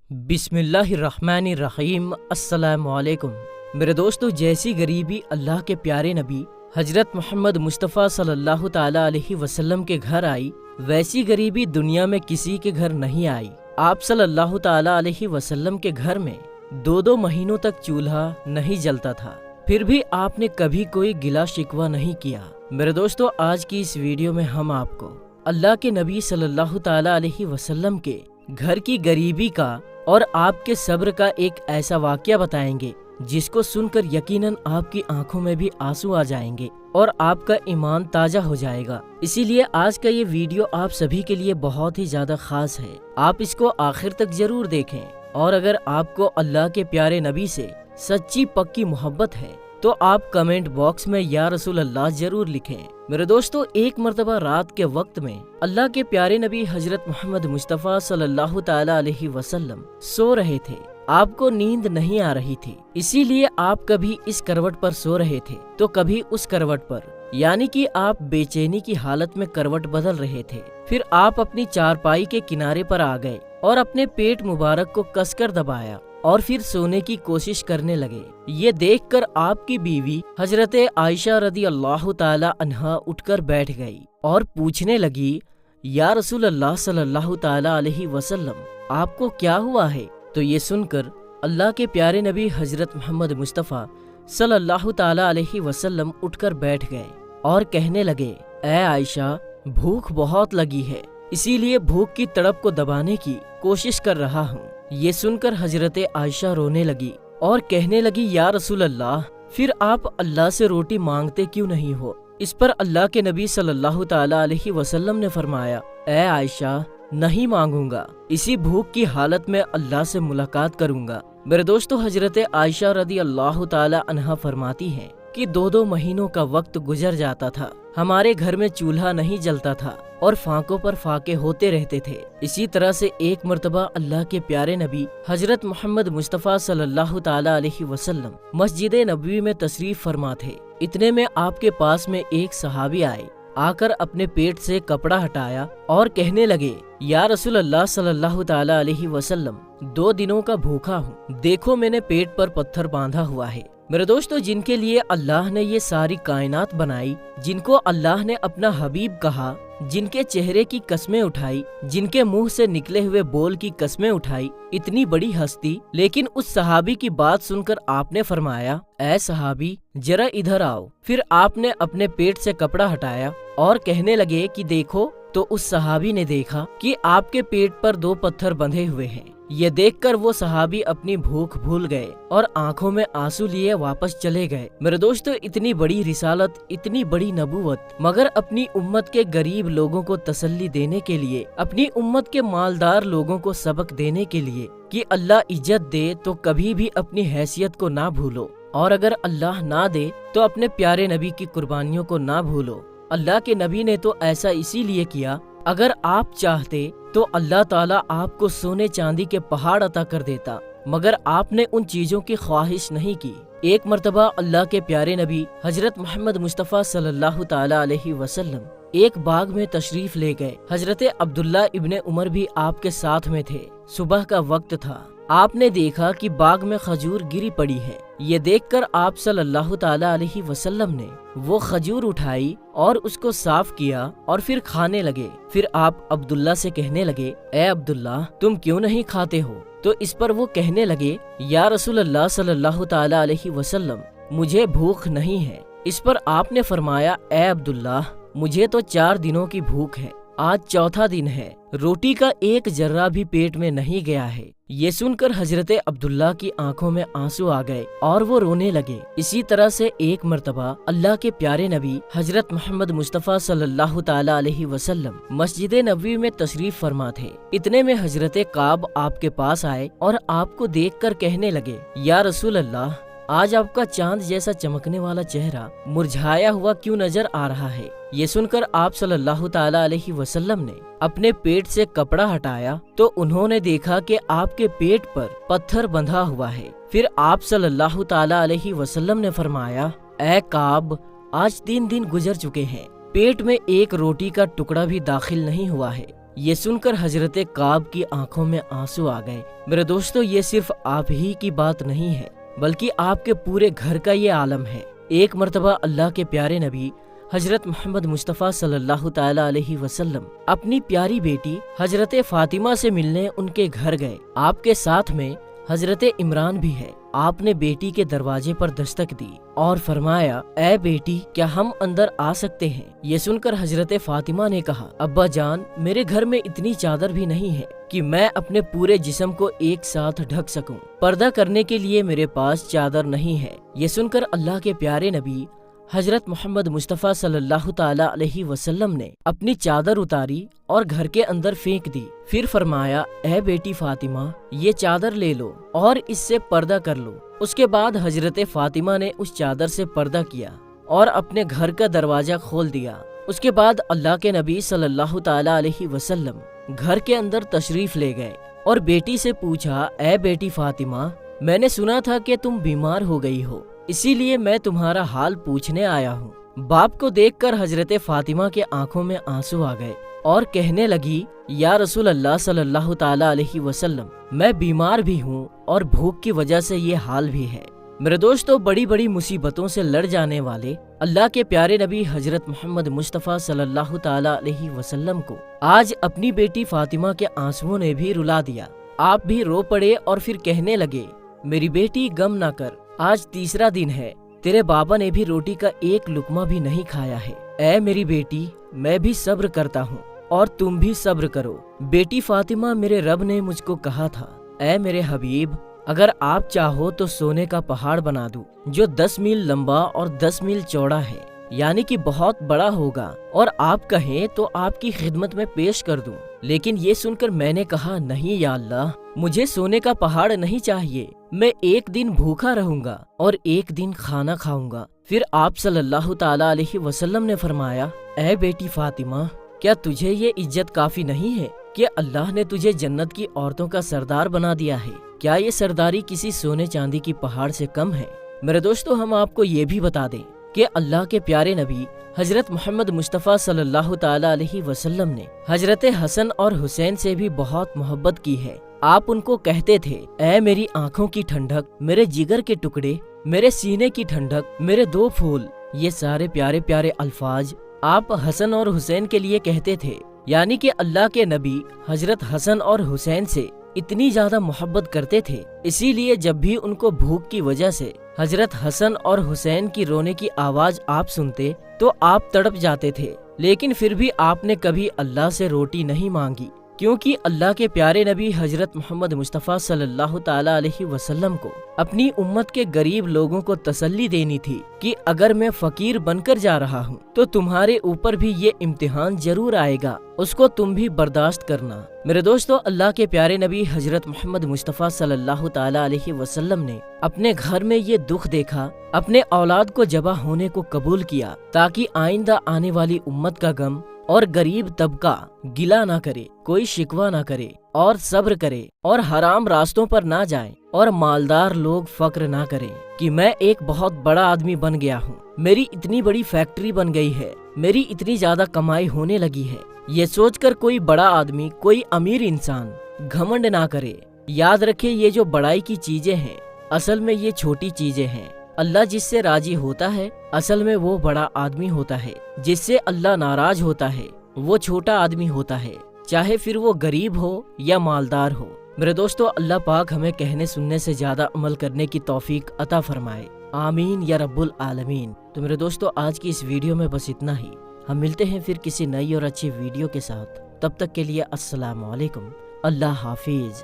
बिस्मिल्लाहिर्रहमानिर्रहीम। अस्सलामु अलैकुम। मेरे दोस्तों, जैसी गरीबी अल्लाह के प्यारे नबी हजरत मोहम्मद मुस्तफ़ा सल्लल्लाहु ताला अलैहि वसल्लम के घर आई, वैसी गरीबी दुनिया में किसी के घर नहीं आई। आप सल्लल्लाहु ताला अलैहि वसल्लम के घर में 2-2 महीनों तक चूल्हा नहीं जलता था, फिर भी आपने कभी कोई गिला शिकवा नहीं किया। मेरे दोस्तों, आज की इस वीडियो में हम आपको अल्लाह के नबी सल्लल्लाहु ताला अलैहि वसल्लम के घर की गरीबी का और आपके सब्र का एक ऐसा वाकया बताएंगे जिसको सुनकर यकीनन आपकी आंखों में भी आंसू आ जाएंगे और आपका ईमान ताजा हो जाएगा। इसीलिए आज का ये वीडियो आप सभी के लिए बहुत ही ज्यादा खास है। आप इसको आखिर तक जरूर देखें और अगर आपको अल्लाह के प्यारे नबी से सच्ची पक्की मोहब्बत है तो आप कमेंट बॉक्स में या रसूल अल्लाह जरूर लिखें। मेरे दोस्तों, एक मर्तबा रात के वक्त में अल्लाह के प्यारे नबी हजरत मोहम्मद मुस्तफ़ा सल्लल्लाहु ताला अलैहि वसल्लम सो रहे थे। आपको नींद नहीं आ रही थी, इसीलिए आप कभी इस करवट पर सो रहे थे तो कभी उस करवट पर, यानी कि आप बेचैनी की हालत में करवट बदल रहे थे। फिर आप अपनी चारपाई के किनारे पर आ गए और अपने पेट मुबारक को कसकर दबाया और फिर सोने की कोशिश करने लगे। ये देखकर आपकी बीवी हजरत आयशा रदी अल्लाह ताला अन्हा उठकर बैठ गई और पूछने लगी, या रसूल अल्लाह सल्लल्लाहु ताला अलैहि वसल्लम, आपको क्या हुआ है? तो ये सुनकर अल्लाह के प्यारे नबी हजरत मोहम्मद मुस्तफ़ा सल्लल्लाहु ताला अलैहि वसल्लम उठकर बैठ गए और कहने लगे, ऐ आयशा, भूख बहुत लगी है, इसीलिए भूख की तड़प को दबाने की कोशिश कर रहा हूँ। ये सुनकर हजरत आयशा रोने लगी और कहने लगी, या रसूल अल्लाह, फिर आप अल्लाह से रोटी मांगते क्यों नहीं हो? इस पर अल्लाह के नबी सल्लल्लाहु ताला अलैहि वसल्लम ने फरमाया, ऐ आयशा, नहीं मांगूंगा, इसी भूख की हालत में अल्लाह से मुलाकात करूंगा। मेरे दोस्तों, हजरत आयशा रदी अल्लाह ताला अन्हा फरमाती हैं कि 2-2 महीनों का वक्त गुजर जाता था, हमारे घर में चूल्हा नहीं जलता था और फांकों पर फाके होते रहते थे। इसी तरह से एक मर्तबा अल्लाह के प्यारे नबी हजरत मोहम्मद मुस्तफ़ा सल्लल्लाहु ताला अलैहि वसल्लम मस्जिद नबवी में तशरीफ फरमा थे। इतने में आपके पास में एक सहाबी आए, आकर अपने पेट से कपड़ा हटाया और कहने लगे, या रसूल अल्लाह सल्लल्लाहु ताला अलैहि वसल्लम, 2 दिनों का भूखा हूँ, देखो मैंने पेट पर पत्थर बांधा हुआ है। मेरे दोस्तों, जिनके लिए अल्लाह ने ये सारी कायनात बनाई, जिनको अल्लाह ने अपना हबीब कहा, जिनके चेहरे की कस्में उठाई, जिनके मुंह से निकले हुए बोल की कस्में उठाई, इतनी बड़ी हस्ती, लेकिन उस सहाबी की बात सुनकर आपने फरमाया, ऐ सहाबी, जरा इधर आओ। फिर आपने अपने पेट से कपड़ा हटाया और कहने लगे कि देखो। तो उस सहाबी ने देखा कि आपके पेट पर 2 पत्थर बंधे हुए हैं। ये देखकर वो सहाबी अपनी भूख भूल गए और आंखों में आंसू लिए वापस चले गए। मेरे दोस्तों, इतनी बड़ी रिसालत, इतनी बड़ी नबूवत, मगर अपनी उम्मत के गरीब लोगों को तसल्ली देने के लिए, अपनी उम्मत के मालदार लोगों को सबक देने के लिए कि अल्लाह इज्जत दे तो कभी भी अपनी हैसियत को ना भूलो, और अगर अल्लाह ना दे तो अपने प्यारे नबी की कुर्बानियों को ना भूलो। अल्लाह के नबी ने तो ऐसा इसीलिए किया, अगर आप चाहते तो अल्लाह ताला आपको सोने चांदी के पहाड़ अता कर देता, मगर आपने उन चीजों की ख्वाहिश नहीं की। एक मर्तबा अल्लाह के प्यारे नबी हजरत मोहम्मद मुस्तफ़ा सल्लल्लाहु ताला अलैहि वसल्लम एक बाग में तशरीफ ले गए। हजरत अब्दुल्ला इब्ने उमर भी आपके साथ में थे। सुबह का वक्त था। आपने देखा कि बाग में खजूर गिरी पड़ी है। ये देखकर आप सल्लल्लाहु ताला अलैहि वसल्लम ने वो खजूर उठाई और उसको साफ किया और फिर खाने लगे। फिर आप अब्दुल्ला से कहने लगे, ए अब्दुल्ला, तुम क्यों नहीं खाते हो? तो इस पर वो कहने लगे, या रसूल अल्लाह सल्लल्लाहु ताला अलैहि वसल्लम, मुझे भूख नहीं है। इस पर आपने फरमाया, ए अब्दुल्ला, मुझे तो 4 दिनों की भूख है, आज 4था दिन है, रोटी का एक जर्रा भी पेट में नहीं गया है। ये सुनकर हजरत अब्दुल्ला की आंखों में आंसू आ गए और वो रोने लगे। इसी तरह से एक मर्तबा अल्लाह के प्यारे नबी हजरत मोहम्मद मुस्तफ़ा सल्लल्लाहु ताला अलैहि वसल्लम मस्जिद नबवी में तशरीफ फरमा थे। इतने में हजरत काब आपके पास आए और आपको देखकर कहने लगे, या रसूल अल्लाह, आज आपका चांद जैसा चमकने वाला चेहरा मुरझाया हुआ क्यों नजर आ रहा है? ये सुनकर आप सल्लल्लाहु ताला अलैहि वसल्लम ने अपने पेट से कपड़ा हटाया तो उन्होंने देखा कि आपके पेट पर पत्थर बंधा हुआ है। फिर आप सल्लल्लाहु ताला अलैहि वसल्लम ने फरमाया, ऐ काब, आज 3 दिन गुजर चुके हैं, पेट में एक रोटी का टुकड़ा भी दाखिल नहीं हुआ है। یہ سن کر حضرت کعب کی آنکھوں میں آنسو آ گئے۔ میرے دوستو، یہ صرف آپ ہی کی بات نہیں ہے بلکہ آپ کے پورے گھر کا یہ عالم ہے۔ ایک مرتبہ اللہ کے پیارے نبی حضرت محمد مصطفیٰ صلی اللہ تعالی علیہ وسلم اپنی پیاری بیٹی حضرت فاطمہ سے ملنے ان کے گھر گئے۔ آپ کے ساتھ میں حضرت عمران بھی ہے۔ آپ نے بیٹی کے دروازے پر دستک دی اور فرمایا، اے بیٹی، کیا ہم اندر آ سکتے ہیں؟ یہ سن کر حضرت فاطمہ نے کہا، ابا جان، میرے گھر میں اتنی چادر بھی نہیں ہے کہ میں اپنے پورے جسم کو ایک ساتھ ڈھک سکوں۔ پردہ کرنے کے لیے میرے پاس چادر نہیں ہے۔ یہ سن کر اللہ کے پیارے نبی حضرت محمد مصطفیٰ صلی اللہ تعالی علیہ وسلم نے اپنی چادر اتاری اور گھر کے اندر پھینک دی۔ پھر فرمایا، اے بیٹی فاطمہ، یہ چادر لے لو اور اس سے پردہ کر لو۔ اس کے بعد حضرت فاطمہ نے اس چادر سے پردہ کیا اور اپنے گھر کا دروازہ کھول دیا۔ اس کے بعد اللہ کے نبی صلی اللہ تعالی علیہ وسلم گھر کے اندر تشریف لے گئے اور بیٹی سے پوچھا، اے بیٹی فاطمہ، میں نے سنا تھا کہ تم بیمار ہو گئی ہو، اسی لیے میں تمہارا حال پوچھنے آیا ہوں۔ باپ کو دیکھ کر حضرت فاطمہ کے آنکھوں میں آنسو آ گئے اور کہنے لگی، یا رسول اللہ صلی اللہ تعالی علیہ وسلم، میں بیمار بھی ہوں اور بھوک کی وجہ سے یہ حال بھی ہے۔ میرے دوستو، بڑی بڑی مصیبتوں سے لڑ جانے والے اللہ کے پیارے نبی حضرت محمد مصطفیٰ صلی اللہ تعالی علیہ وسلم کو آج اپنی بیٹی فاطمہ کے آنسوؤں نے بھی رلا دیا۔ آپ بھی رو پڑے اور پھر کہنے لگے، میری بیٹی، غم نہ کر، آج تیسرا دن ہے، تیرے بابا نے بھی روٹی کا ایک لقمہ بھی نہیں کھایا ہے۔ اے میری بیٹی، میں بھی صبر کرتا ہوں اور تم بھی صبر کرو۔ بیٹی فاطمہ، میرے رب نے مجھ کو کہا تھا، اے میرے حبیب، اگر آپ چاہو تو سونے کا پہاڑ بنا دوں جو 10 میل لمبا اور 10 میل چوڑا ہے، یعنی کہ بہت بڑا ہوگا، اور آپ کہیں تو آپ کی خدمت میں پیش کر دوں۔ لیکن یہ سن کر میں نے کہا، نہیں یا اللہ، مجھے سونے کا پہاڑ نہیں چاہیے، میں ایک دن بھوکا رہوں گا اور ایک دن کھانا کھاؤں گا۔ پھر آپ صلی اللہ تعالی علیہ وسلم نے فرمایا، اے بیٹی فاطمہ، کیا تجھے یہ عزت کافی نہیں ہے کہ اللہ نے تجھے جنت کی عورتوں کا سردار بنا دیا ہے؟ کیا یہ سرداری کسی سونے چاندی کی پہاڑ سے کم ہے؟ میرے دوستو، ہم آپ کو یہ بھی بتا دیں کہ اللہ کے پیارے نبی حضرت محمد مصطفیٰ صلی اللہ تعالی علیہ وسلم نے حضرت حسن اور حسین سے بھی بہت محبت کی ہے۔ آپ ان کو کہتے تھے، اے میری آنکھوں کی ٹھنڈک، میرے جگر کے ٹکڑے، میرے سینے کی ٹھنڈک، میرے دو پھول۔ یہ سارے پیارے پیارے الفاظ آپ حسن اور حسین کے لیے کہتے تھے، یعنی کہ اللہ کے نبی حضرت حسن اور حسین سے اتنی زیادہ محبت کرتے تھے، اسی لیے جب بھی ان کو بھوک کی وجہ سے حضرت حسن اور حسین کی رونے کی آواز آپ سنتے تو آپ تڑپ جاتے تھے، لیکن پھر بھی آپ نے کبھی اللہ سے روٹی نہیں مانگی، کیونکہ اللہ کے پیارے نبی حضرت محمد مصطفیٰ صلی اللہ تعالی علیہ وسلم کو اپنی امت کے غریب لوگوں کو تسلی دینی تھی کہ اگر میں فقیر بن کر جا رہا ہوں تو تمہارے اوپر بھی یہ امتحان ضرور آئے گا، اس کو تم بھی برداشت کرنا۔ میرے دوستو، اللہ کے پیارے نبی حضرت محمد مصطفیٰ صلی اللہ تعالی علیہ وسلم نے اپنے گھر میں یہ دکھ دیکھا، اپنے اولاد کو ذبح ہونے کو قبول کیا تاکہ آئندہ آنے والی امت کا غم اور غریب طبقہ گلہ نہ کرے، کوئی شکوہ نہ کرے اور صبر کرے اور حرام راستوں پر نہ جائے اور مالدار لوگ فخر نہ کریں کہ میں ایک بہت بڑا آدمی بن گیا ہوں، میری اتنی بڑی فیکٹری بن گئی ہے، میری اتنی زیادہ کمائی ہونے لگی ہے۔ یہ سوچ کر کوئی بڑا آدمی، کوئی امیر انسان گھمنڈ نہ کرے۔ یاد رکھے، یہ جو بڑائی کی چیزیں ہیں اصل میں یہ چھوٹی چیزیں ہیں۔ اللہ جس سے راضی ہوتا ہے اصل میں وہ بڑا آدمی ہوتا ہے، جس سے اللہ ناراض ہوتا ہے وہ چھوٹا آدمی ہوتا ہے، چاہے پھر وہ غریب ہو یا مالدار ہو۔ میرے دوستو، اللہ پاک ہمیں کہنے سننے سے زیادہ عمل کرنے کی توفیق عطا فرمائے، آمین یا رب العالمین۔ تو میرے دوستو، آج کی اس ویڈیو میں بس اتنا ہی۔ ہم ملتے ہیں پھر کسی نئی اور اچھی ویڈیو کے ساتھ، تب تک کے لیے السلام علیکم، اللہ حافظ۔